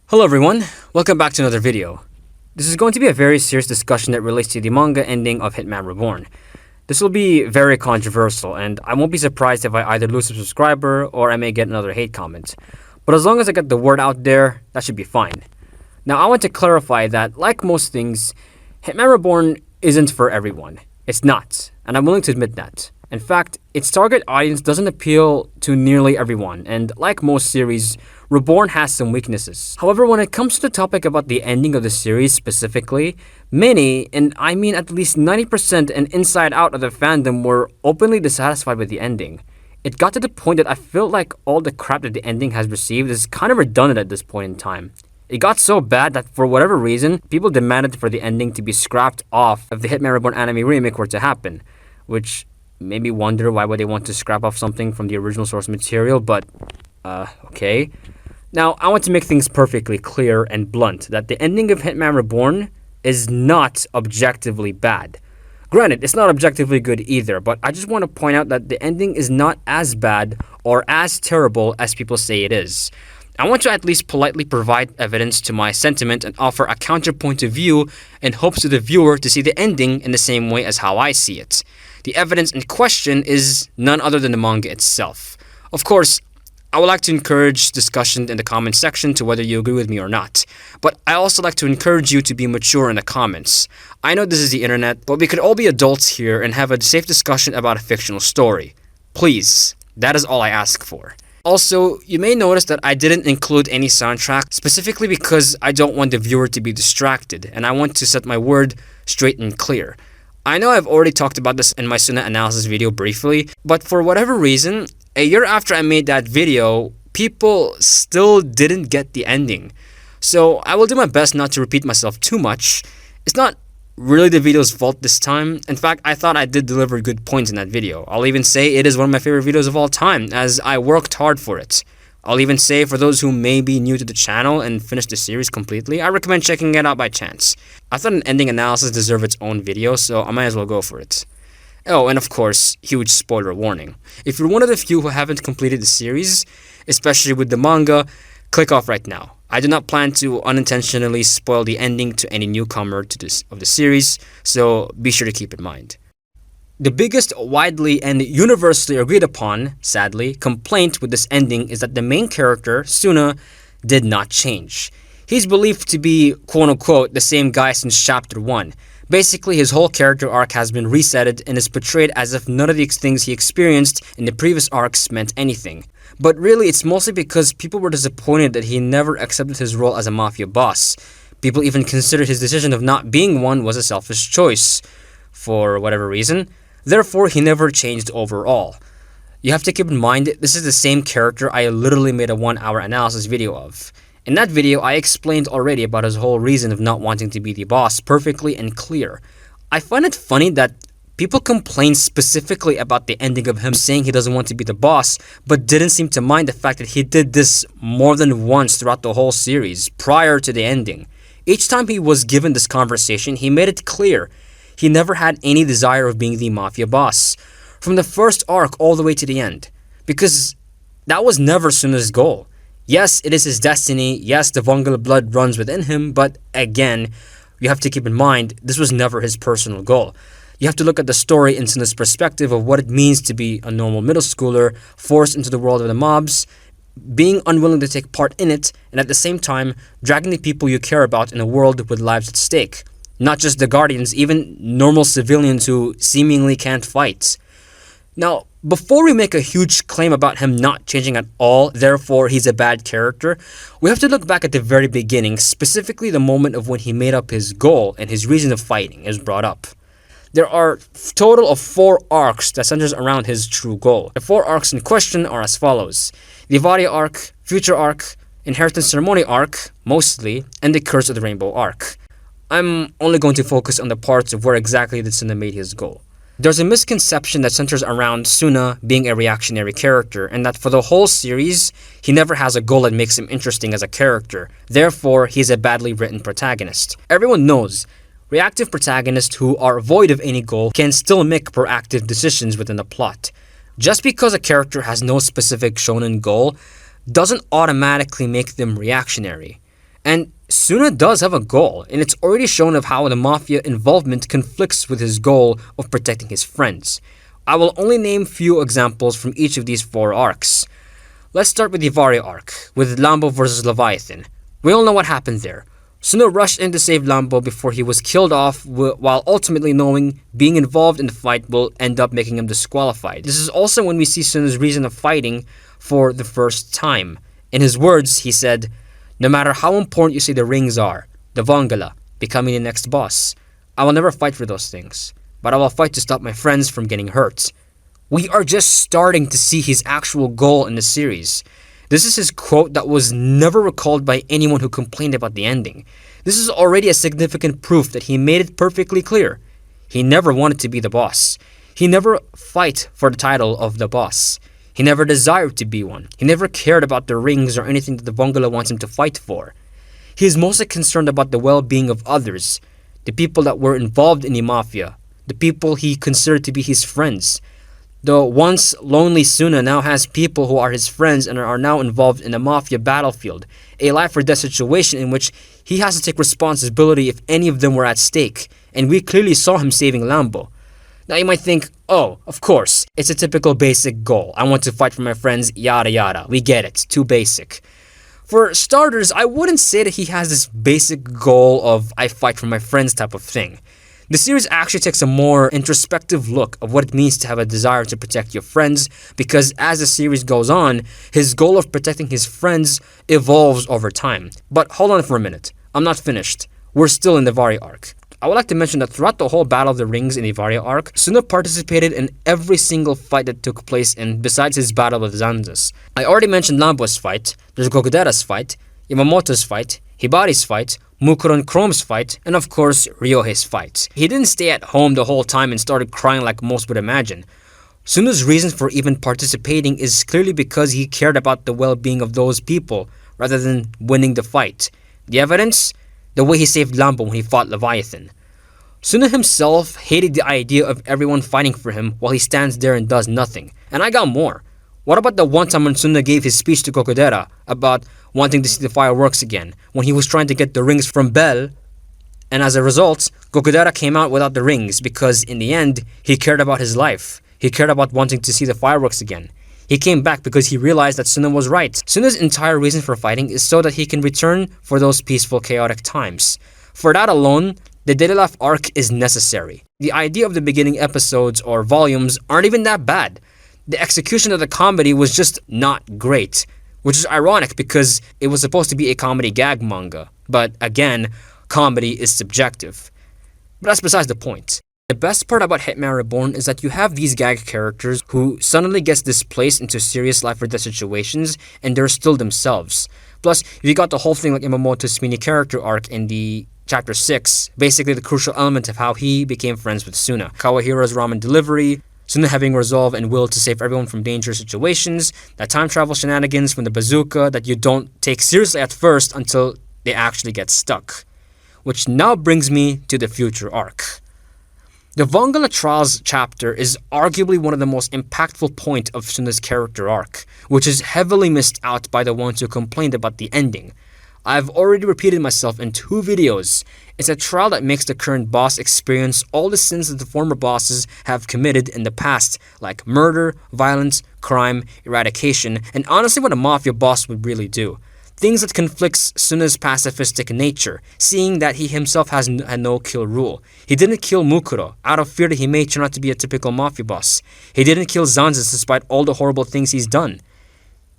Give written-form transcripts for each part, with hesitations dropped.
Hello everyone, welcome back to another video. This is going to be a very serious discussion that relates to the manga ending of Hitman Reborn. This will be very controversial, and I won't be surprised if I either lose a subscriber or I may get another hate comment. But as long as I get the word out there, that should be fine. Now I want to clarify that, like most things, Hitman Reborn isn't for everyone. It's not, and I'm willing to admit that. In fact, its target audience doesn't appeal to nearly everyone, and like most series, Reborn has some weaknesses. However, when it comes to the topic about the ending of the series specifically, many, and I mean at least 90% and inside out of the fandom were openly dissatisfied with the ending. It got to the point that I feel like all the crap that the ending has received is kind of redundant at this point in time. It got so bad that for whatever reason, people demanded for the ending to be scrapped off if the Hitman Reborn anime remake were to happen, which made me wonder why would they want to scrap off something from the original source material, but okay. Now, I want to make things perfectly clear and blunt that the ending of Hitman Reborn is not objectively bad. Granted, it's not objectively good either, but I just want to point out that the ending is not as bad or as terrible as people say it is. I want to at least politely provide evidence to my sentiment and offer a counterpoint of view in hopes to the viewer to see the ending in the same way as how I see it. The evidence in question is none other than the manga itself. Of course, I would like to encourage discussion in the comment section to whether you agree with me or not. But I also like to encourage you to be mature in the comments. I know this is the internet, but we could all be adults here and have a safe discussion about a fictional story. Please, that is all I ask for. Also, you may notice that I didn't include any soundtrack specifically because I don't want the viewer to be distracted and I want to set my word straight and clear. I know I've already talked about this in my Tsuna analysis video briefly, but for whatever reason, a year after I made that video, people still didn't get the ending. So I will do my best not to repeat myself too much. It's not really the video's fault this time. In fact, I thought I did deliver good points in that video. I'll even say it is one of my favorite videos of all time, as I worked hard for it. I'll even say for those who may be new to the channel and finish the series completely, I recommend checking it out by chance. I thought an ending analysis deserved its own video, so I might as well go for it. Oh, and of course, huge spoiler warning. If you're one of the few who haven't completed the series, especially with the manga, click off right now. I do not plan to unintentionally spoil the ending to any newcomer to the series, so be sure to keep in mind. The biggest widely and universally agreed upon, sadly, complaint with this ending is that the main character, Tsuna, did not change. He's believed to be, quote-unquote, the same guy since chapter 1. Basically, his whole character arc has been resetted and is portrayed as if none of the things he experienced in the previous arcs meant anything. But really, it's mostly because people were disappointed that he never accepted his role as a mafia boss. People even considered his decision of not being one was a selfish choice, for whatever reason. Therefore, he never changed overall. You have to keep in mind, this is the same character I literally made a 1-hour analysis video of. In that video, I explained already about his whole reason of not wanting to be the boss perfectly and clear. I find it funny that people complain specifically about the ending of him saying he doesn't want to be the boss, but didn't seem to mind the fact that he did this more than once throughout the whole series, prior to the ending. Each time he was given this conversation, he made it clear he never had any desire of being the mafia boss, from the first arc all the way to the end, because that was never Tsuna's goal. Yes, it is his destiny, yes, the Vongola blood runs within him, but again, you have to keep in mind, this was never his personal goal. You have to look at the story in Tsuna's perspective of what it means to be a normal middle schooler, forced into the world of the mobs, being unwilling to take part in it, and at the same time, dragging the people you care about in a world with lives at stake. Not just the guardians, even normal civilians who seemingly can't fight. Now, before we make a huge claim about him not changing at all, therefore he's a bad character, we have to look back at the very beginning, specifically the moment of when he made up his goal and his reason of fighting is brought up. There are a total of 4 arcs that centers around his true goal. The 4 arcs in question are as follows: the Varia arc, Future arc, Inheritance Ceremony arc, mostly, and the Curse of the Rainbow arc. I'm only going to focus on the parts of where exactly the Tsuna made his goal. There's a misconception that centers around Tsuna being a reactionary character, and that for the whole series, he never has a goal that makes him interesting as a character. Therefore, he's a badly written protagonist. Everyone knows, reactive protagonists who are void of any goal can still make proactive decisions within the plot. Just because a character has no specific shonen goal doesn't automatically make them reactionary. And Tsuna does have a goal, and it's already shown of how the mafia involvement conflicts with his goal of protecting his friends. I will only name few examples from each of these 4 arcs. Let's start with the Varia arc, with Lambo versus Leviathan. We all know what happened there. Tsuna rushed in to save Lambo before he was killed off, while ultimately knowing being involved in the fight will end up making him disqualified. This is also when we see Tsuna's reason of fighting for the first time. In his words, he said, "No matter how important you say the rings are, the Vongola, becoming the next boss, I will never fight for those things, but I will fight to stop my friends from getting hurt." We are just starting to see his actual goal in the series. This is his quote that was never recalled by anyone who complained about the ending. This is already a significant proof that he made it perfectly clear. He never wanted to be the boss. He never fight for the title of the boss. He never desired to be one. He never cared about the rings or anything that the Vongola wants him to fight for. He is mostly concerned about the well-being of others, the people that were involved in the mafia, the people he considered to be his friends. The once lonely Tsuna now has people who are his friends and are now involved in a mafia battlefield, a life-or-death situation in which he has to take responsibility if any of them were at stake, and we clearly saw him saving Lambo. Now you might think, oh, of course, it's a typical basic goal. I want to fight for my friends, yada yada. We get it, too basic. For starters, I wouldn't say that he has this basic goal of I fight for my friends type of thing. The series actually takes a more introspective look of what it means to have a desire to protect your friends, because as the series goes on, his goal of protecting his friends evolves over time. But hold on for a minute. I'm not finished. We're still in the Varia arc. I would like to mention that throughout the whole Battle of the Rings in the Varia arc, Tsuna participated in every single fight that took place besides his battle with Zanzas. I already mentioned Lambo's fight, there's Gokudera's fight, Yamamoto's fight, Hibari's fight, Mukuro and Chrome's fight, and of course, Ryohei's fight. He didn't stay at home the whole time and started crying like most would imagine. Tsuna's reason for even participating is clearly because he cared about the well-being of those people rather than winning the fight. The evidence? The way he saved Lambo when he fought Leviathan. Tsuna himself hated the idea of everyone fighting for him while he stands there and does nothing. And I got more. What about the one time when Tsuna gave his speech to Gokudera about wanting to see the fireworks again, when he was trying to get the rings from Bell, and as a result, Gokudera came out without the rings because in the end, he cared about his life. He cared about wanting to see the fireworks again. He came back because he realized that Tsuna was right. Tsuna's entire reason for fighting is so that he can return for those peaceful, chaotic times. For that alone, the Daily Life arc is necessary. The idea of the beginning episodes or volumes aren't even that bad. The execution of the comedy was just not great, which is ironic because it was supposed to be a comedy gag manga. But again, comedy is subjective. But that's besides the point. The best part about Hitman Reborn is that you have these gag characters who suddenly gets displaced into serious life or death situations and they're still themselves. Plus, you got the whole thing like Yamamoto's mini character arc in the chapter 6, basically the crucial element of how he became friends with Tsuna. Kawahiro's ramen delivery, Tsuna having resolve and will to save everyone from dangerous situations, that time travel shenanigans from the bazooka that you don't take seriously at first until they actually get stuck. Which now brings me to the future arc. The Vongola Trials chapter is arguably one of the most impactful points of Tsuna's character arc, which is heavily missed out by the ones who complained about the ending. I've already repeated myself in 2 videos. It's a trial that makes the current boss experience all the sins that the former bosses have committed in the past, like murder, violence, crime, eradication, and honestly what a mafia boss would really do. Things that conflicts Tsuna's pacifistic nature, seeing that he himself had no kill rule. He didn't kill Mukuro, out of fear that he may turn out to be a typical mafia boss. He didn't kill Zanzas despite all the horrible things he's done.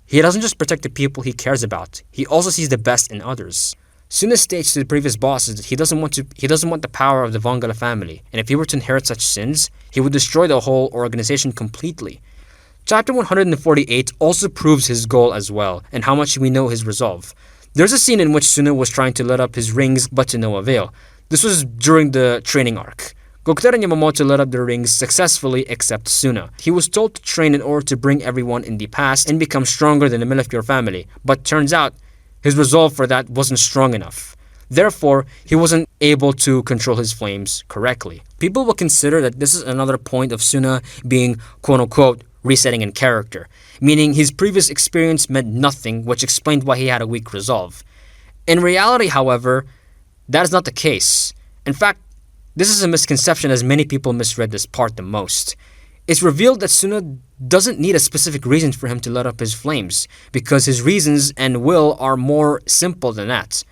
He doesn't just protect the people he cares about, he also sees the best in others. Tsuna states to the previous bosses that he doesn't want the power of the Vongola family, and if he were to inherit such sins, he would destroy the whole organization completely. Chapter 148 also proves his goal as well, and how much we know his resolve. There's a scene in which Tsuna was trying to let up his rings, but to no avail. This was during the training arc. Gokudera and Yamamoto let up their rings successfully except Tsuna. He was told to train in order to bring everyone in the past and become stronger than the Millefiore family, but turns out his resolve for that wasn't strong enough. Therefore, he wasn't able to control his flames correctly. People will consider that this is another point of Tsuna being quote-unquote resetting in character, meaning his previous experience meant nothing, which explained why he had a weak resolve. In reality, however, that is not the case. In fact, this is a misconception as many people misread this part the most. It's revealed that Tsuna doesn't need a specific reason for him to let up his flames, because his reasons and will are more simple than that.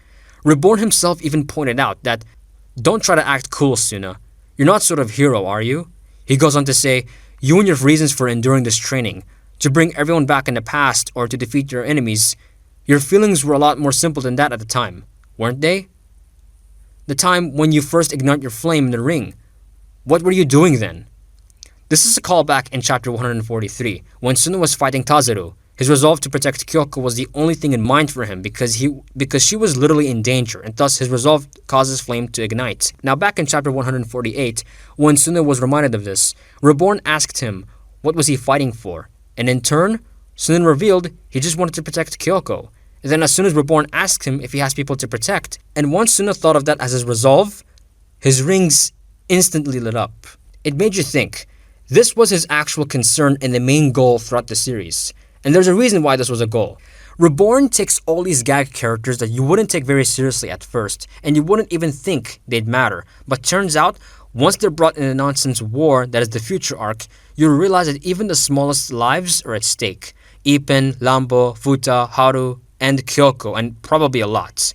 Reborn himself even pointed out that, "Don't try to act cool, Tsuna. You're not sort of hero, are you?" He goes on to say, "You and your reasons for enduring this training, to bring everyone back in the past or to defeat your enemies, your feelings were a lot more simple than that at the time, weren't they? The time when you first ignite your flame in the ring. What were you doing then?" This is a callback in chapter 143, when Tsuna was fighting Tazaru. His resolve to protect Kyoko was the only thing in mind for him because she was literally in danger, and thus his resolve causes flame to ignite. Now back in chapter 148, when Tsuna was reminded of this, Reborn asked him what was he fighting for, and in turn, Tsuna revealed he just wanted to protect Kyoko. And then as soon as Reborn asked him if he has people to protect, and once Tsuna thought of that as his resolve, his rings instantly lit up. It made you think, this was his actual concern and the main goal throughout the series. And there's a reason why this was a goal. Reborn takes all these gag characters that you wouldn't take very seriously at first, and you wouldn't even think they'd matter. But turns out, once they're brought in a nonsense war that is the future arc, you'll realize that even the smallest lives are at stake. Ippen, Lambo, Futa, Haru, and Kyoko, and probably a lot.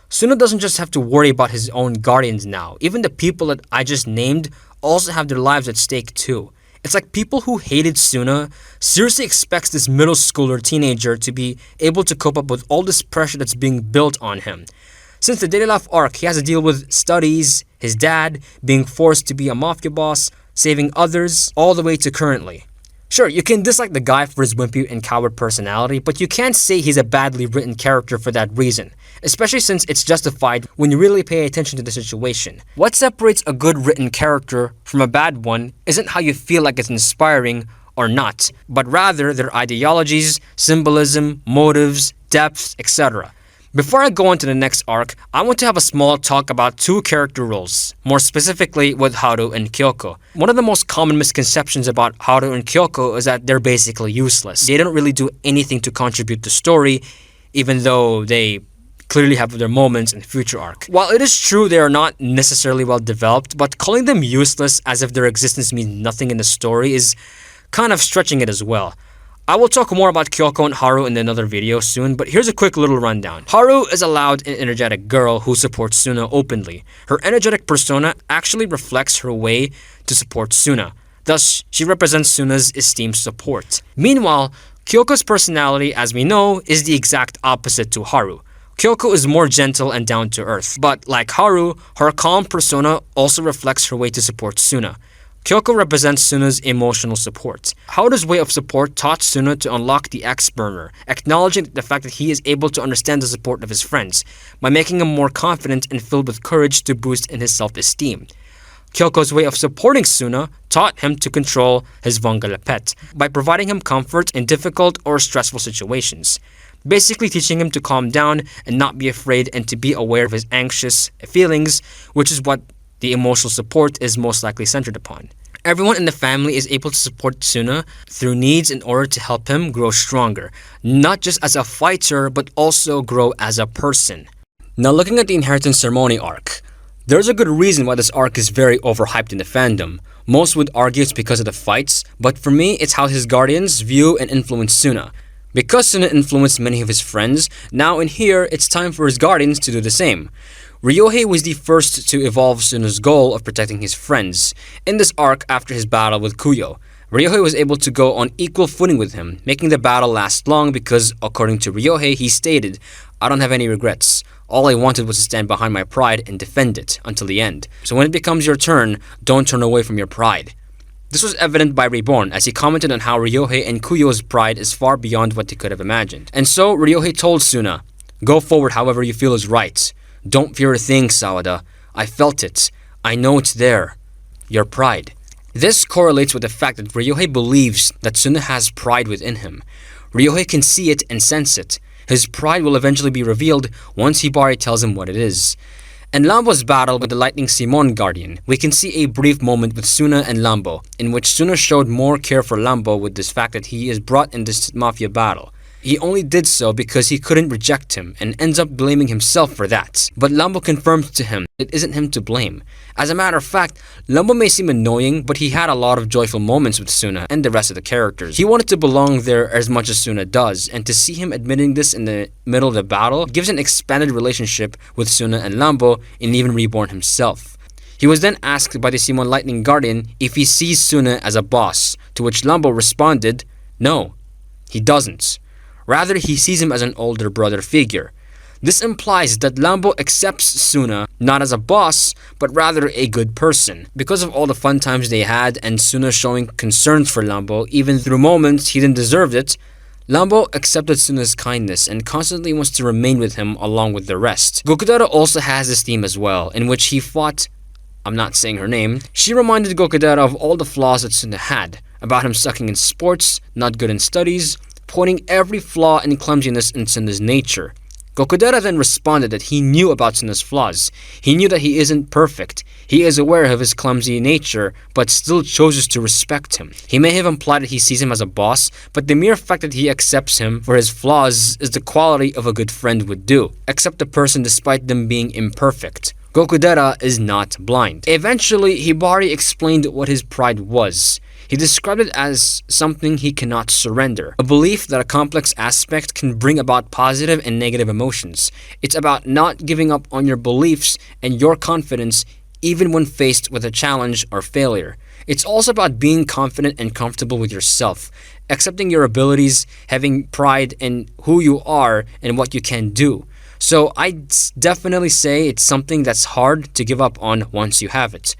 Tsuna doesn't just have to worry about his own guardians now. Even the people that I just named also have their lives at stake too. It's like people who hated Tsuna seriously expects this middle schooler teenager to be able to cope up with all this pressure that's being built on him. Since the Daily Life arc, he has to deal with studies, his dad, being forced to be a mafia boss, saving others, all the way to currently. Sure, you can dislike the guy for his wimpy and coward personality, but you can't say he's a badly written character for that reason, especially since it's justified when you really pay attention to the situation. What separates a good written character from a bad one isn't how you feel like it's inspiring or not, but rather their ideologies, symbolism, motives, depth, etc. Before I go on to the next arc, I want to have a small talk about two character roles, more specifically with Haru and Kyoko. One of the most common misconceptions about Haru and Kyoko is that they're basically useless. They don't really do anything to contribute to story, even though they clearly have their moments in the future arc. While it is true they are not necessarily well developed, but calling them useless as if their existence means nothing in the story is kind of stretching it as well. I will talk more about Kyoko and Haru in another video soon, but here's a quick little rundown. Haru is a loud and energetic girl who supports Tsuna openly. Her energetic persona actually reflects her way to support Tsuna. Thus, she represents Tsuna's esteemed support. Meanwhile, Kyoko's personality, as we know, is the exact opposite to Haru. Kyoko is more gentle and down-to-earth, but like Haru, her calm persona also reflects her way to support Tsuna. Kyoko represents Tsuna's emotional support. Haru's way of support taught Tsuna to unlock the X-burner, acknowledging the fact that he is able to understand the support of his friends, by making him more confident and filled with courage to boost in his self-esteem. Kyoko's way of supporting Tsuna taught him to control his Vongola pet, by providing him comfort in difficult or stressful situations, basically teaching him to calm down and not be afraid and to be aware of his anxious feelings, which is what the emotional support is most likely centered upon. Everyone in the family is able to support Tsuna through needs in order to help him grow stronger, not just as a fighter, but also grow as a person. Now looking at the Inheritance Ceremony arc, there's a good reason why this arc is very overhyped in the fandom. Most would argue it's because of the fights, but for me, it's how his guardians view and influence Tsuna. Because Tsuna influenced many of his friends, now in here, it's time for his guardians to do the same. Ryohei was the first to evolve Tsuna's goal of protecting his friends. In this arc, after his battle with Kuyo, Ryohei was able to go on equal footing with him, making the battle last long because, according to Ryohei, he stated, "I don't have any regrets. All I wanted was to stand behind my pride and defend it until the end. So when it becomes your turn, don't turn away from your pride." This was evident by Reborn as he commented on how Ryohei and Kuyo's pride is far beyond what he could have imagined. And so Ryohei told Tsuna, "Go forward however you feel is right. Don't fear a thing, Sawada. I felt it. I know it's there. Your pride." This correlates with the fact that Ryohei believes that Tsuna has pride within him. Ryohei can see it and sense it. His pride will eventually be revealed once Hibari tells him what it is. In Lambo's battle with the Lightning Simon Guardian, we can see a brief moment with Tsuna and Lambo, in which Tsuna showed more care for Lambo with this fact that he is brought in this mafia battle. he only did so because he couldn't reject him and ends up blaming himself for that. But Lambo confirms to him it isn't him to blame. As a matter of fact, Lambo may seem annoying, but he had a lot of joyful moments with Tsuna and the rest of the characters. He wanted to belong there as much as Tsuna does, and to see him admitting this in the middle of the battle gives an expanded relationship with Tsuna and Lambo and even Reborn himself. He was then asked by the Decimo Lightning Guardian if he sees Tsuna as a boss, to which Lambo responded, no, he doesn't. Rather, he sees him as an older brother figure. This implies that Lambo accepts Tsuna not as a boss, but rather a good person. Because of all the fun times they had and Tsuna showing concerns for Lambo, even through moments he didn't deserve it, Lambo accepted Tsuna's kindness and constantly wants to remain with him along with the rest. Gokudera also has this theme as well, in which he fought, I'm not saying her name, she reminded Gokudera of all the flaws that Tsuna had, about him sucking in sports, not good in studies, pointing every flaw and clumsiness in Tsuna's nature. Gokudera then responded that he knew about Tsuna's flaws. He knew that he isn't perfect. He is aware of his clumsy nature, but still chooses to respect him. He may have implied that he sees him as a boss, but the mere fact that he accepts him for his flaws is the quality of a good friend would do. Accept a person despite them being imperfect. Gokudera is not blind. Eventually, Hibari explained what his pride was. He described it as something he cannot surrender, a belief that a complex aspect can bring about positive and negative emotions. It's about not giving up on your beliefs and your confidence even when faced with a challenge or failure. It's also about being confident and comfortable with yourself, accepting your abilities, having pride in who you are and what you can do. So I'd definitely say it's something that's hard to give up on once you have it.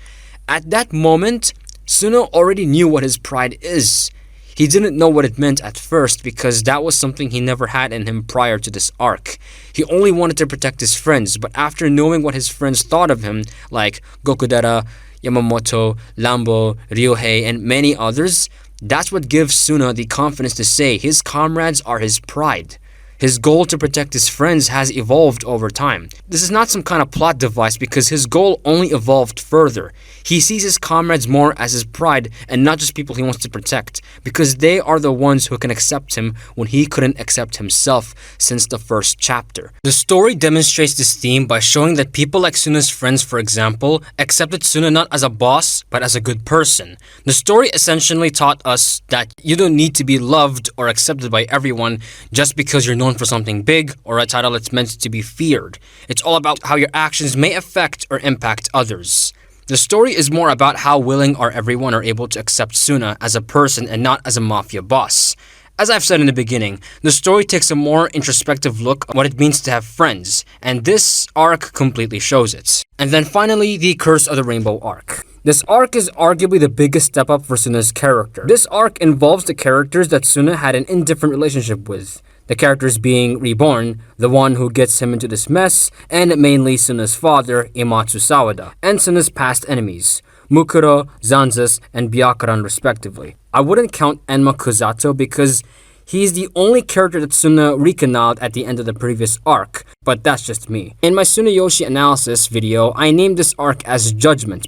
At that moment, Tsuna already knew what his pride is. He didn't know what it meant at first because that was something he never had in him prior to this arc. He only wanted to protect his friends, but after knowing what his friends thought of him, like Gokudera, Yamamoto, Lambo, Ryohei, and many others, that's what gives Tsuna the confidence to say his comrades are his pride. His goal to protect his friends has evolved over time. This is not some kind of plot device because his goal only evolved further. He sees his comrades more as his pride and not just people he wants to protect, because they are the ones who can accept him when he couldn't accept himself since the first chapter. The story demonstrates this theme by showing that people like Tsuna's friends, for example, accepted Tsuna not as a boss, but as a good person. The story essentially taught us that you don't need to be loved or accepted by everyone just because you're known for something big or a title that's meant to be feared. It's all about how your actions may affect or impact others. The story is more about how willing or everyone are able to accept Tsuna as a person and not as a mafia boss. As I've said in the beginning, the story takes a more introspective look at what it means to have friends, and this arc completely shows it. And then finally, the Curse of the Rainbow arc. This arc is arguably the biggest step up for Tsuna's character. This arc involves the characters that Tsuna had an indifferent relationship with. The characters being Reborn, the one who gets him into this mess, and mainly Tsuna's father, Imatsu Sawada, and Tsuna's past enemies, Mukuro, Zanzas, and Byakuran respectively. I wouldn't count Enma Kusato because he's the only character that Tsuna recanaled at the end of the previous arc, but that's just me. In my Tsunayoshi analysis video, I named this arc as Judgment.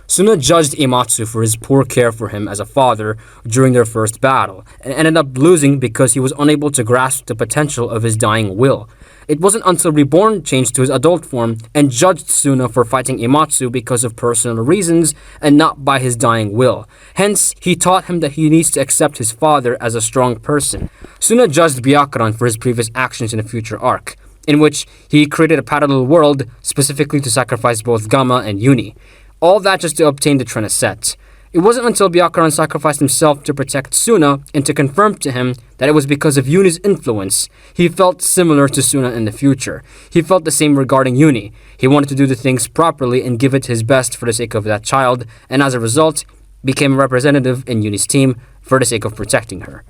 Tsuna judged Imatsu for his poor care for him as a father during their first battle, and ended up losing because he was unable to grasp the potential of his dying will. It wasn't until Reborn changed to his adult form and judged Tsuna for fighting Imatsu because of personal reasons and not by his dying will. Hence, he taught him that he needs to accept his father as a strong person. Tsuna judged Byakuran for his previous actions in a future arc, in which he created a parallel world specifically to sacrifice both Gamma and Uni. All that just to obtain the Trenaset. It wasn't until Byakuran sacrificed himself to protect Tsuna and to confirm to him that it was because of Uni's influence. He felt similar to Tsuna in the future. He felt the same regarding Uni. He wanted to do the things properly and give it his best for the sake of that child, and as a result, became a representative in Uni's team for the sake of protecting her.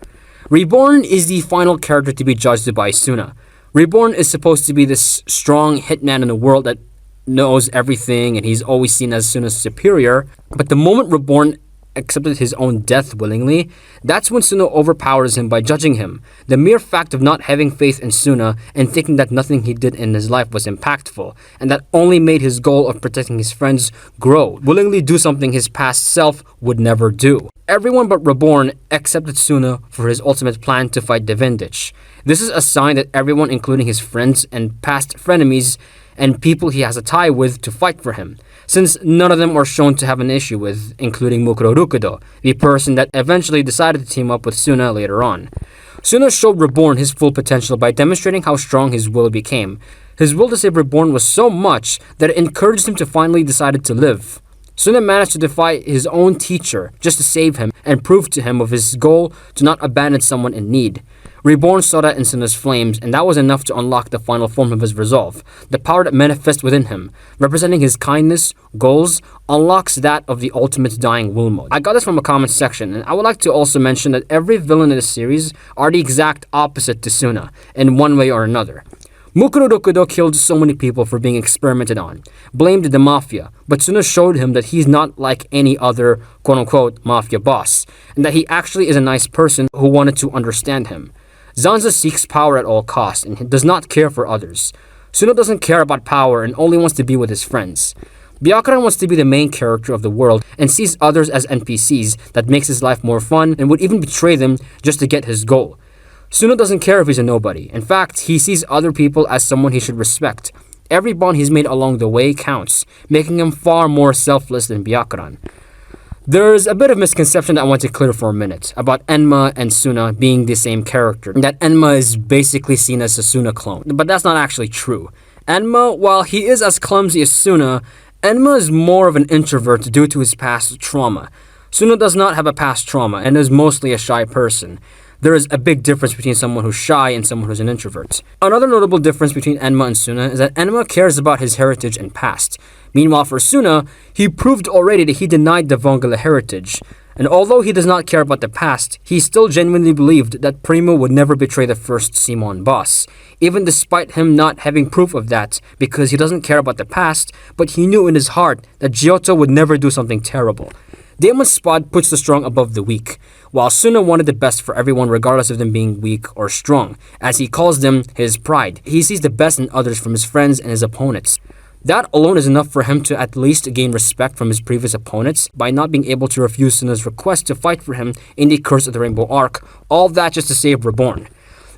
Reborn is the final character to be judged by Tsuna. Reborn is supposed to be this strong hitman in the world that knows everything and he's always seen as Tsuna's superior, but the moment Reborn accepted his own death willingly, that's when Tsuna overpowers him by judging him. The mere fact of not having faith in Tsuna and thinking that nothing he did in his life was impactful, and that only made his goal of protecting his friends grow, willingly do something his past self would never do. Everyone but Reborn accepted Tsuna for his ultimate plan to fight Devendich. This is a sign that everyone, including his friends and past frenemies and people he has a tie with, to fight for him, since none of them are shown to have an issue with, including Mukuro Rukudo, the person that eventually decided to team up with Tsuna later on. Tsuna showed Reborn his full potential by demonstrating how strong his will became. His will to save Reborn was so much that it encouraged him to finally decide to live. Tsuna managed to defy his own teacher just to save him and prove to him of his goal to not abandon someone in need. Reborn saw that in Tsuna's flames, and that was enough to unlock the final form of his resolve. The power that manifests within him, representing his kindness, goals, unlocks that of the ultimate dying will mode. I got this from a comment section, and I would like to also mention that every villain in this series are the exact opposite to Tsuna, in one way or another. Mukuro Rukudo killed so many people for being experimented on, blamed the mafia, but Tsuna showed him that he's not like any other quote-unquote mafia boss, and that he actually is a nice person who wanted to understand him. Zanza seeks power at all costs and does not care for others. Tsuna doesn't care about power and only wants to be with his friends. Byakuran wants to be the main character of the world and sees others as NPCs that makes his life more fun and would even betray them just to get his goal. Tsuna doesn't care if he's a nobody. In fact, he sees other people as someone he should respect. Every bond he's made along the way counts, making him far more selfless than Byakuran. There's a bit of misconception that I want to clear for a minute about Enma and Tsuna being the same character, that Enma is basically seen as a Tsuna clone, but that's not actually true. Enma, while he is as clumsy as Tsuna, Enma is more of an introvert due to his past trauma. Tsuna does not have a past trauma and is mostly a shy person. There is a big difference between someone who's shy and someone who's an introvert. Another notable difference between Enma and Tsuna is that Enma cares about his heritage and past. Meanwhile, for Tsuna, he proved already that he denied the Vongola heritage. And although he does not care about the past, he still genuinely believed that Primo would never betray the first Simon boss, even despite him not having proof of that, because he doesn't care about the past, but he knew in his heart that Giotto would never do something terrible. Daemon's Spot puts the strong above the weak, while Tsuna wanted the best for everyone regardless of them being weak or strong. As he calls them his pride, he sees the best in others from his friends and his opponents. That alone is enough for him to at least gain respect from his previous opponents by not being able to refuse Tsuna's request to fight for him in the Curse of the Rainbow arc, all that just to save Reborn.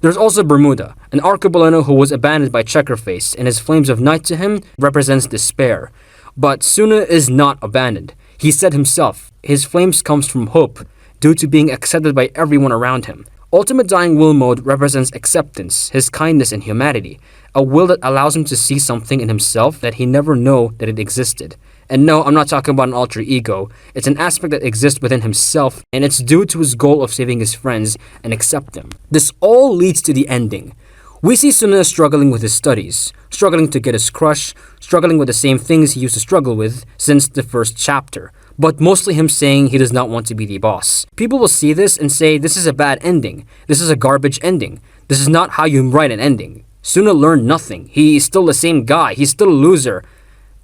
There's also Bermuda, an archibaldino who was abandoned by Checkerface, and his flames of night to him represents despair. But Tsuna is not abandoned. He said himself, his flames comes from hope, due to being accepted by everyone around him. Ultimate Dying Will mode represents acceptance, his kindness and humanity, a will that allows him to see something in himself that he never knew that it existed. And no, I'm not talking about an alter ego. It's an aspect that exists within himself, and it's due to his goal of saving his friends and accept them. This all leads to the ending. We see Tsuna struggling with his studies, struggling to get his crush, struggling with the same things he used to struggle with since the first chapter, but mostly him saying he does not want to be the boss. People will see this and say this is a bad ending, this is a garbage ending, this is not how you write an ending. Tsuna learned nothing, he's still the same guy, he's still a loser.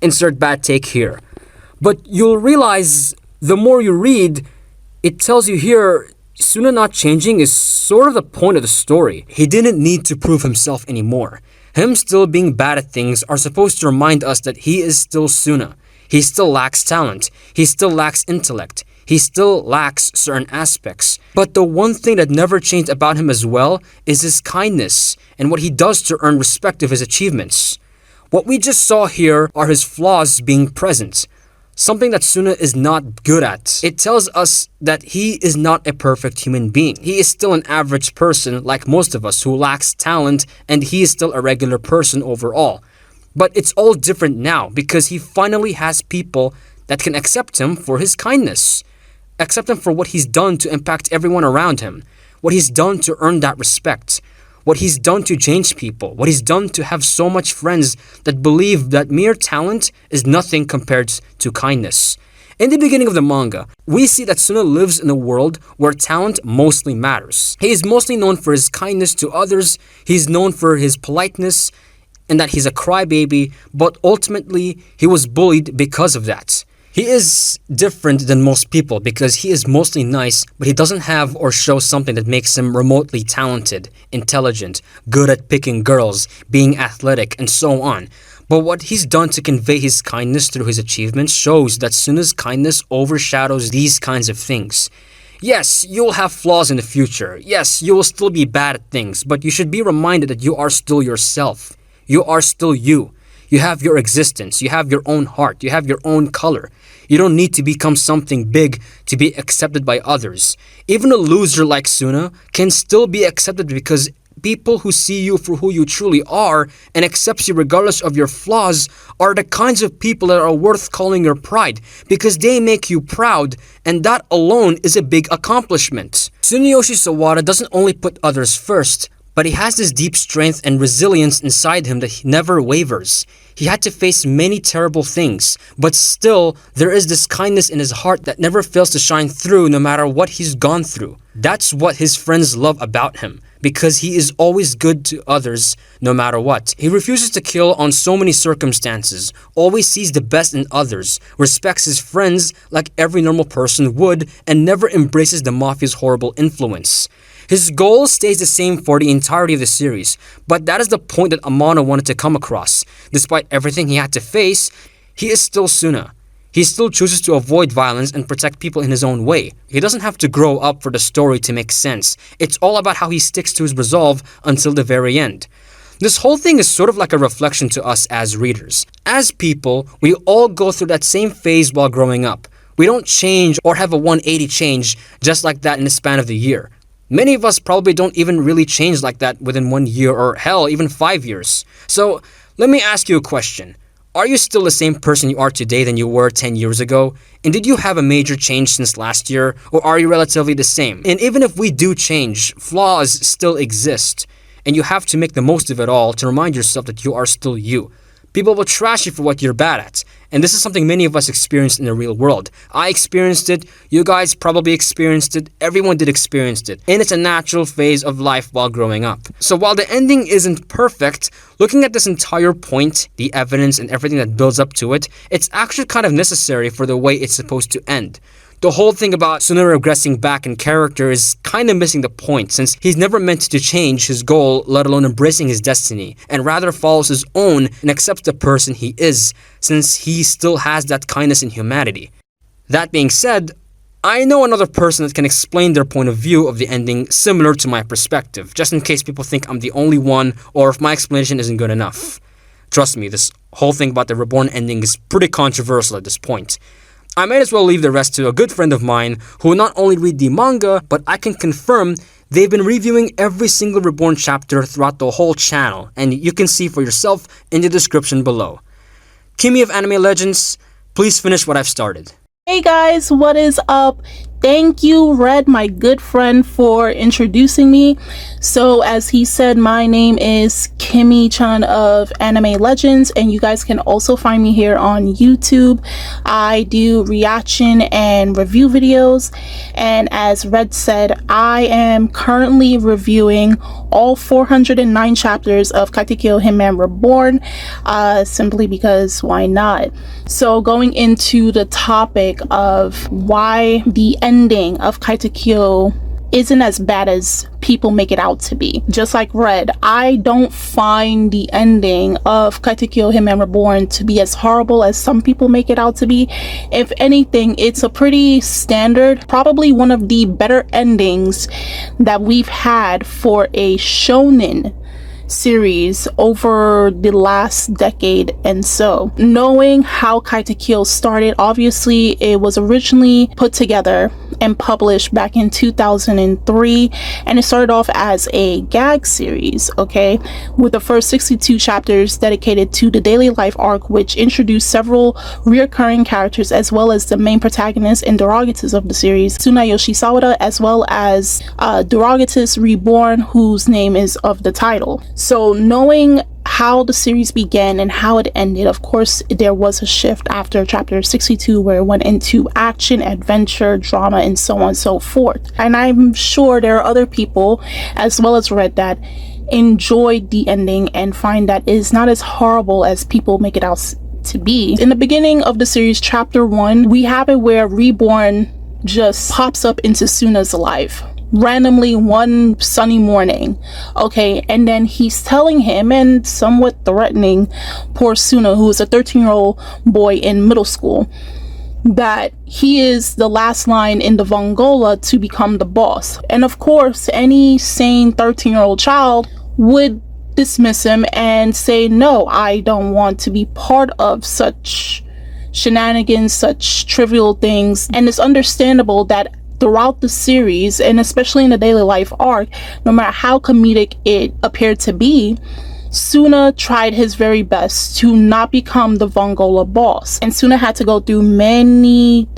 Insert bad take here. But you'll realize the more you read, it tells you here Tsuna not changing is sort of the point of the story. He didn't need to prove himself anymore. Him still being bad at things are supposed to remind us that he is still Tsuna. He still lacks talent. He still lacks intellect. He still lacks certain aspects. But the one thing that never changed about him as well is his kindness and what he does to earn respect of his achievements. What we just saw here are his flaws being present. Something that Tsuna is not good at. It tells us that he is not a perfect human being. He is still an average person like most of us who lacks talent, and he is still a regular person overall. But it's all different now because he finally has people that can accept him for his kindness. Accept him for what he's done to impact everyone around him. What he's done to earn that respect. What he's done to change people. What he's done to have so much friends that believe that mere talent is nothing compared to kindness. In the beginning of the manga, we see that Tsuna lives in a world where talent mostly matters. He is mostly known for his kindness to others. He's known for his politeness and that he's a crybaby, but ultimately he was bullied because of that. He is different than most people because he is mostly nice, but he doesn't have or show something that makes him remotely talented, intelligent, good at picking girls, being athletic, and so on. But what he's done to convey his kindness through his achievements shows that Tsuna's kindness overshadows these kinds of things. Yes, you will have flaws in the future. Yes, you will still be bad at things, but you should be reminded that you are still yourself. You are still you. You have your existence. You have your own heart. You have your own color. You don't need to become something big to be accepted by others. Even a loser like Tsuna can still be accepted because people who see you for who you truly are and accepts you regardless of your flaws are the kinds of people that are worth calling your pride because they make you proud, and that alone is a big accomplishment. Tsunayoshi Sawada doesn't only put others first, but he has this deep strength and resilience inside him that he never wavers. He had to face many terrible things, but still, there is this kindness in his heart that never fails to shine through no matter what he's gone through. That's what his friends love about him, because he is always good to others no matter what. He refuses to kill on so many circumstances, always sees the best in others, respects his friends like every normal person would, and never embraces the mafia's horrible influence. His goal stays the same for the entirety of the series, but that is the point that Amano wanted to come across. Despite everything he had to face, he is still Tsuna. He still chooses to avoid violence and protect people in his own way. He doesn't have to grow up for the story to make sense. It's all about how he sticks to his resolve until the very end. This whole thing is sort of like a reflection to us as readers. As people, we all go through that same phase while growing up. We don't change or have a 180 change just like that in the span of the year. Many of us probably don't even really change like that within 1 year or hell, even 5 years. So, let me ask you a question. Are you still the same person you are today than you were 10 years ago? And did you have a major change since last year? Or are you relatively the same? And even if we do change, flaws still exist. And you have to make the most of it all to remind yourself that you are still you. People will trash you for what you're bad at. And this is something many of us experienced in the real world. I experienced it, you guys probably experienced it, everyone did experience it. And it's a natural phase of life while growing up. So while the ending isn't perfect, looking at this entire point, the evidence and everything that builds up to it, it's actually kind of necessary for the way it's supposed to end. The whole thing about Tsuna regressing back in character is kind of missing the point, since he's never meant to change his goal, let alone embracing his destiny, and rather follows his own and accepts the person he is, since he still has that kindness and humanity. That being said, I know another person that can explain their point of view of the ending similar to my perspective, just in case people think I'm the only one, or if my explanation isn't good enough. Trust me, this whole thing about the Reborn ending is pretty controversial at this point. I might as well leave the rest to a good friend of mine who will not only read the manga, but I can confirm they've been reviewing every single Reborn chapter throughout the whole channel, and you can see for yourself in the description below. Kimi of Anime Legends, please finish what I've started. Hey guys, what is up? Thank you, Red, my good friend, for introducing me. So as he said, my name is Kimi-chan of Anime Legends, and you guys can also find me here on YouTube. I do reaction and review videos, and as Red said, I am currently reviewing all 409 chapters of Katekyo Hitman Reborn, simply because why not? So going into the topic of why the ending of Katekyo isn't as bad as people make it out to be. Just like Red, I don't find the ending of Katekyo Hitman Reborn to be as horrible as some people make it out to be. If anything, it's a pretty standard, probably one of the better endings that we've had for a shonen series over the last decade. And so knowing how Katekyo started, obviously it was originally put together and published back in 2003, and it started off as a gag series, okay, with the first 62 chapters dedicated to the daily life arc, which introduced several reoccurring characters as well as the main protagonist and Derogatus of the series, Tsunayoshi Sawada, as well as Derogatus Reborn, whose name is of the title. So knowing how the series began and how it ended, of course there was a shift after chapter 62 where it went into action, adventure, drama, and so on and so forth. And I'm sure there are other people as well as Red that enjoyed the ending and find that it is not as horrible as people make it out to be. In the beginning of the series, chapter 1, we have it where Reborn just pops up into Tsuna's life randomly one sunny morning. Okay, and then he's telling him and somewhat threatening poor Tsuna, who is a 13-year-old boy in middle school, that he is the last line in the Vongola to become the boss. And of course, any sane 13-year-old child would dismiss him and say, no, I don't want to be part of such shenanigans, such trivial things. And it's understandable that throughout the series, and especially in the daily life arc, no matter how comedic it appeared to be, Tsuna tried his very best to not become the Vongola boss. And Tsuna had to go through many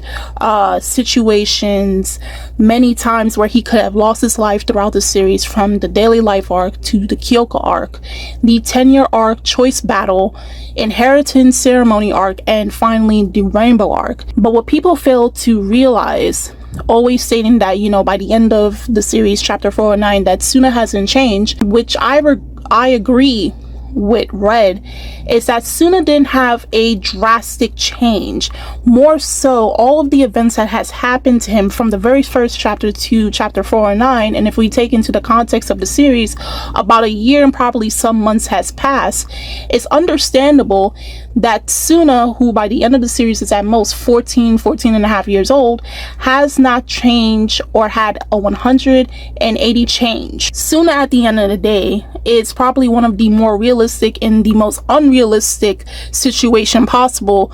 situations, many times where he could have lost his life throughout the series, from the daily life arc to the Kyoka arc, the 10-year arc, choice battle, inheritance ceremony arc, and finally the rainbow arc. But what people fail to realize, always stating that, you know, by the end of the series, chapter 409, that Tsuna hasn't changed, which I agree with Red, is that Tsuna didn't have a drastic change. More so, all of the events that has happened to him from the very first chapter to chapter 409, and if we take into the context of the series, about a year and probably some months has passed, it's understandable that Tsuna, who by the end of the series is at most 14 and a half years old, has not changed or had a 180 change. Tsuna, at the end of the day, is probably one of the more realistic and the most unrealistic situation possible,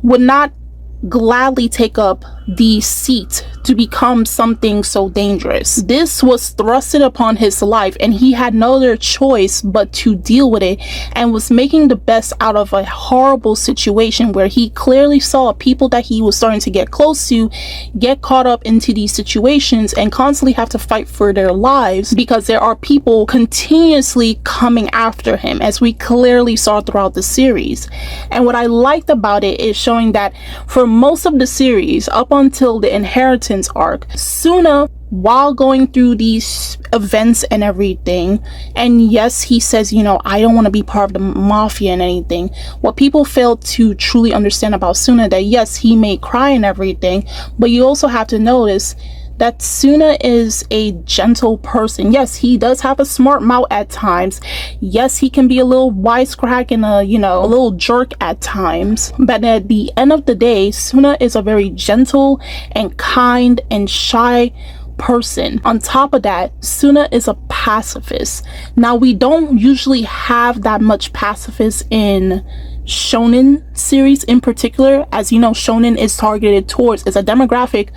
would not gladly take up the seat to become something so dangerous. This was thrusted upon his life, and he had no other choice but to deal with it, and was making the best out of a horrible situation where he clearly saw people that he was starting to get close to get caught up into these situations and constantly have to fight for their lives because there are people continuously coming after him, as we clearly saw throughout the series. And what I liked about it is showing that for most of the series, up until the inheritance arc, Tsuna, while going through these events and everything, and yes, he says, you know, I don't want to be part of the mafia and anything, what people fail to truly understand about Tsuna, that yes, he may cry and everything, but you also have to notice that Tsuna is a gentle person. Yes, he does have a smart mouth at times. Yes, he can be a little wisecrack and a little jerk at times. But at the end of the day, Tsuna is a very gentle and kind and shy person. On top of that, Tsuna is a pacifist. Now, we don't usually have that much pacifists in shonen series in particular. As you know, shonen is a demographic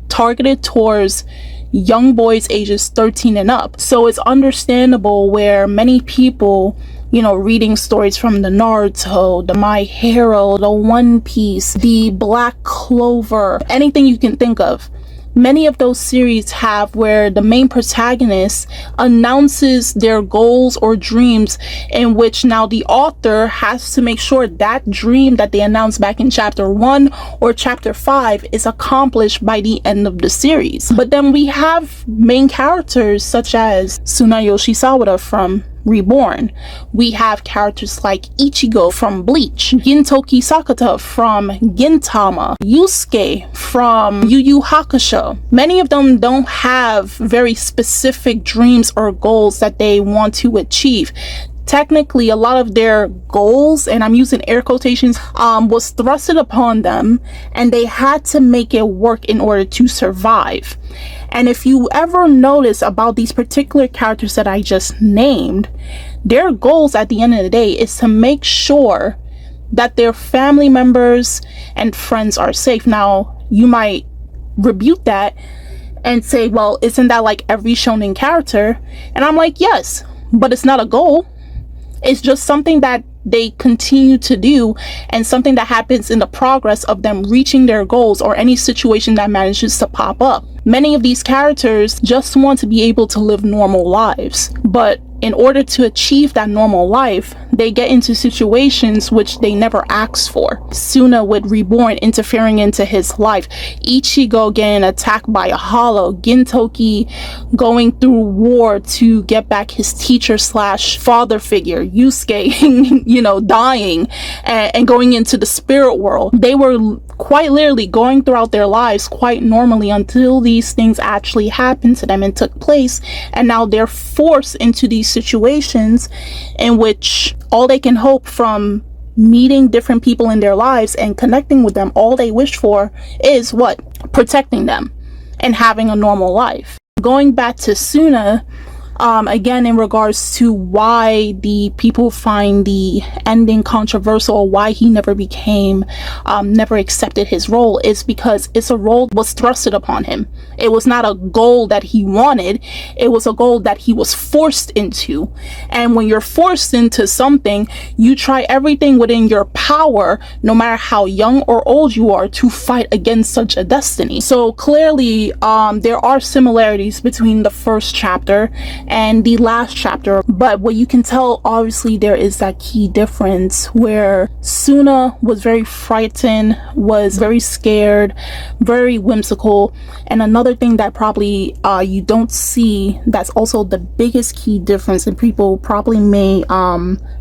targeted towards young boys ages 13 and up. So it's understandable where many people, you know, reading stories from the Naruto, the My Hero, the One Piece, the Black Clover, anything you can think of, many of those series have where the main protagonist announces their goals or dreams, in which now the author has to make sure that dream that they announced back in chapter 1 or chapter 5 is accomplished by the end of the series. But then we have main characters such as Tsunayoshi Sawada from Reborn. We have characters like Ichigo from Bleach, Gintoki Sakata from Gintama, Yusuke from Yu Yu Hakusho. Many of them don't have very specific dreams or goals that they want to achieve. Technically, a lot of their goals, and I'm using air quotations, was thrusted upon them, and they had to make it work in order to survive. And if you ever notice about these particular characters that I just named, their goals at the end of the day is to make sure that their family members and friends are safe. Now, you might rebuke that and say, well, isn't that like every shonen character? And I'm like, yes, but it's not a goal. It's just something that they continue to do, and something that happens in the progress of them reaching their goals or any situation that manages to pop up. Many of these characters just want to be able to live normal lives, but in order to achieve that normal life, they get into situations which they never asked for. Tsuna with Reborn interfering into his life, Ichigo getting attacked by a hollow, Gintoki going through war to get back his teacher slash father figure, Yusuke, dying and going into the spirit world. They were quite literally going throughout their lives quite normally until these things actually happened to them and took place, and now they're forced into these situations in which all they can hope from meeting different people in their lives and connecting with them, all they wish for is what? Protecting them and having a normal life. Going back to Tsuna, again, in regards to why the people find the ending controversial, why he never accepted his role, is because it's a role that was thrusted upon him. It was not a goal that he wanted. It was a goal that he was forced into. And when you're forced into something, you try everything within your power, no matter how young or old you are, to fight against such a destiny. So clearly, there are similarities between the first chapter and the last chapter, but what you can tell, obviously, there is that key difference where Tsuna was very frightened, was very scared, very whimsical. And another thing that probably you don't see, that's also the biggest key difference, and people probably may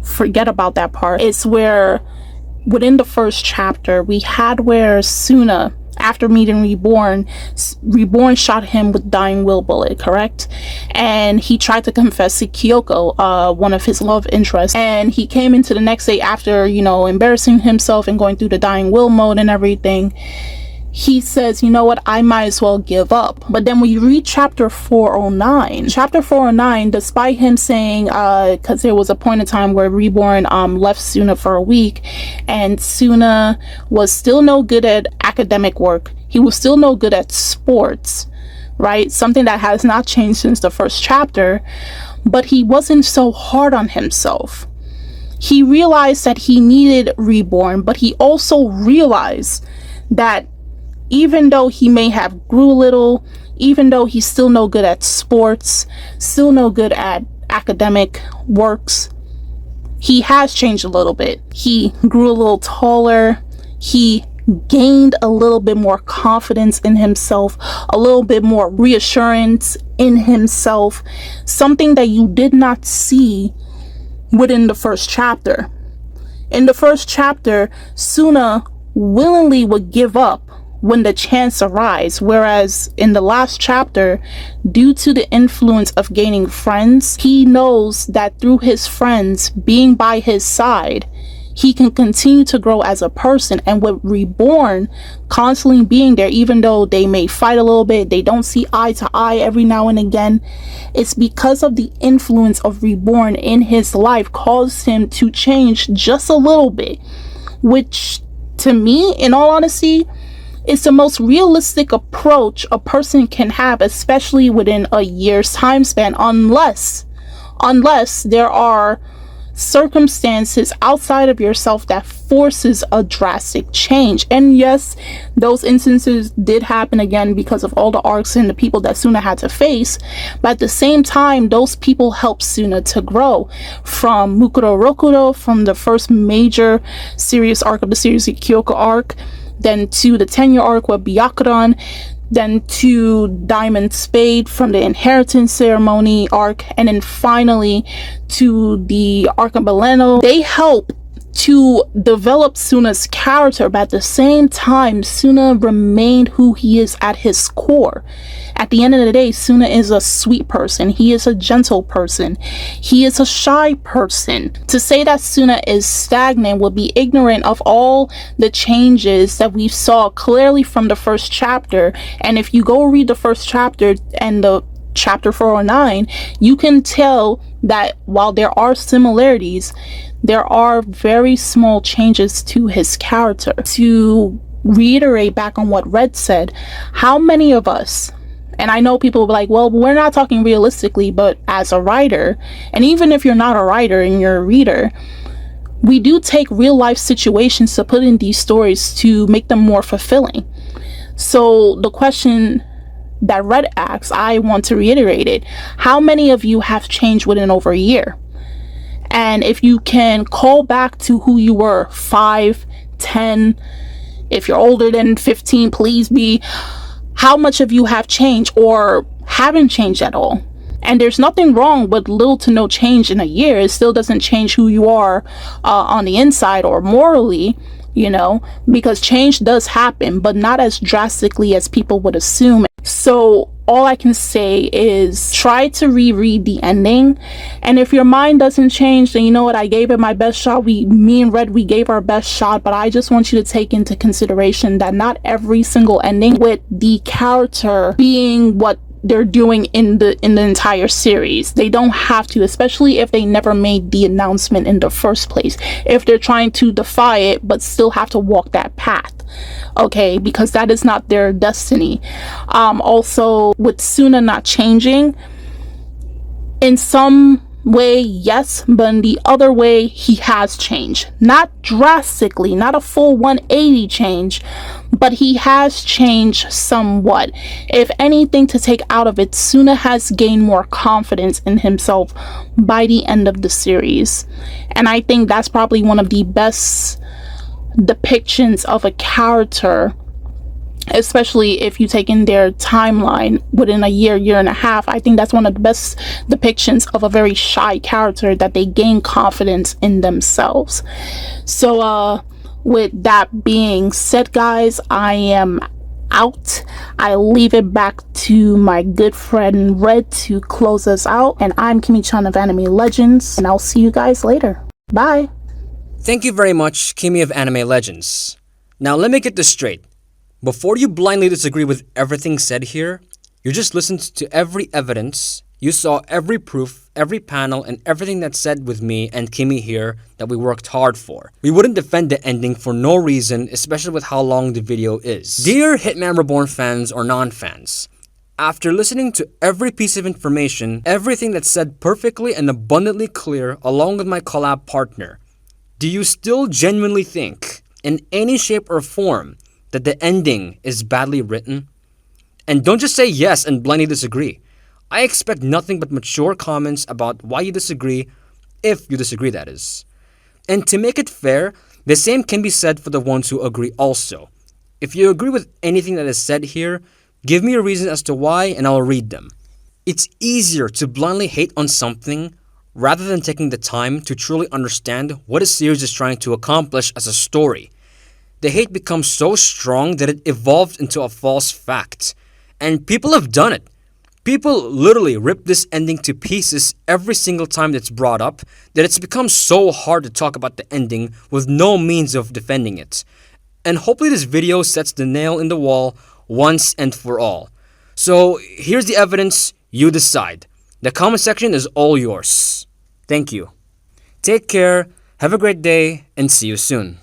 forget about that part, is where within the first chapter we had where Tsuna, after meeting Reborn shot him with dying will bullet, correct? And he tried to confess to Kyoko, one of his love interests, and he came into the next day after, embarrassing himself and going through the dying will mode and everything. He says, you know what, I might as well give up. But then when you read chapter 409, despite him saying, because there was a point in time where Reborn left Tsuna for a week, and Tsuna was still no good at academic work. He was still no good at sports, right? Something that has not changed since the first chapter, but he wasn't so hard on himself. He realized that he needed Reborn, but he also realized that even though he may have grew a little, even though he's still no good at sports, still no good at academic works, he has changed a little bit. He grew a little taller. He gained a little bit more confidence in himself, a little bit more reassurance in himself, something that you did not see within the first chapter. In the first chapter, Tsuna willingly would give up when the chance arises, whereas in the last chapter, due to the influence of gaining friends, he knows that through his friends being by his side, he can continue to grow as a person. And with Reborn constantly being there, even though they may fight a little bit, they don't see eye to eye every now and again, it's because of the influence of Reborn in his life caused him to change just a little bit, which to me, in all honesty, it's the most realistic approach a person can have, especially within a year's time span, unless there are circumstances outside of yourself that forces a drastic change. And yes, those instances did happen again because of all the arcs and the people that Tsuna had to face, but at the same time, those people helped Tsuna to grow from Mukuro Rokuro, from the first major serious arc of the series, the Kyoko arc, then to the 10-year arc with Byakuran, then to Diamond Spade from the Inheritance Ceremony arc, and then finally to the arc of Mileno. They help to develop Tsuna's character, but at the same time, Tsuna remained who he is at his core. At the end of the day, Tsuna is a sweet person. He is a gentle person. He is a shy person. To say that Tsuna is stagnant would be ignorant of all the changes that we saw clearly from the first chapter. And if you go read the first chapter and the chapter 409, you can tell that while there are similarities, there are very small changes to his character. To reiterate back on what Red said, how many of us, and I know people will be like, well, we're not talking realistically, but as a writer, and even if you're not a writer and you're a reader, we do take real life situations to put in these stories to make them more fulfilling. So the question that Red asks, I want to reiterate it. How many of you have changed within over a year? And if you can call back to who you were 5, 10, if you're older than 15, please be, how much of you have changed or haven't changed at all. And there's nothing wrong with little to no change in a year. It still doesn't change who you are on the inside or morally, you know, because change does happen, but not as drastically as people would assume. So all I can say is try to reread the ending. And if your mind doesn't change, then you know what? I gave it my best shot. Me and Red, we gave our best shot. But I just want you to take into consideration that not every single ending, with the character being what they're doing in the entire series, they don't have to, especially if they never made the announcement in the first place, if they're trying to defy it but still have to walk that path, okay, because that is not their destiny. Also with Tsuna not changing, in some way yes, but in the other way he has changed, not drastically, not a full 180 change, but he has changed somewhat. If anything to take out of it, Tsuna has gained more confidence in himself by the end of the series, and I think that's probably one of the best depictions of a character, especially if you take in their timeline within a year and a half. I think that's one of the best depictions of a very shy character, that they gain confidence in themselves. So with that being said, guys, I am out. I leave it back to my good friend Red to close us out, and I'm Kimi-chan of Anime Legends, and I'll see you guys later. Bye. Thank you very much, Kimi of Anime Legends. Now let me get this straight. Before you blindly disagree with everything said here, you just listened to every evidence, you saw every proof, every panel, and everything that's said with me and Kimi here that we worked hard for. We wouldn't defend the ending for no reason, especially with how long the video is. Dear Hitman Reborn fans or non-fans, after listening to every piece of information, everything that's said perfectly and abundantly clear along with my collab partner, do you still genuinely think, in any shape or form, that the ending is badly written? And don't just say yes and blindly disagree. I expect nothing but mature comments about why you disagree, if you disagree, that is. And to make it fair, the same can be said for the ones who agree also. If you agree with anything that is said here, give me a reason as to why and I'll read them. It's easier to blindly hate on something rather than taking the time to truly understand what a series is trying to accomplish as a story. The hate becomes so strong that it evolved into a false fact. And people have done it. People literally rip this ending to pieces every single time that's brought up, that it's become so hard to talk about the ending with no means of defending it. And hopefully this video sets the nail in the wall once and for all. So here's the evidence, you decide. The comment section is all yours. Thank you. Take care, have a great day, and see you soon.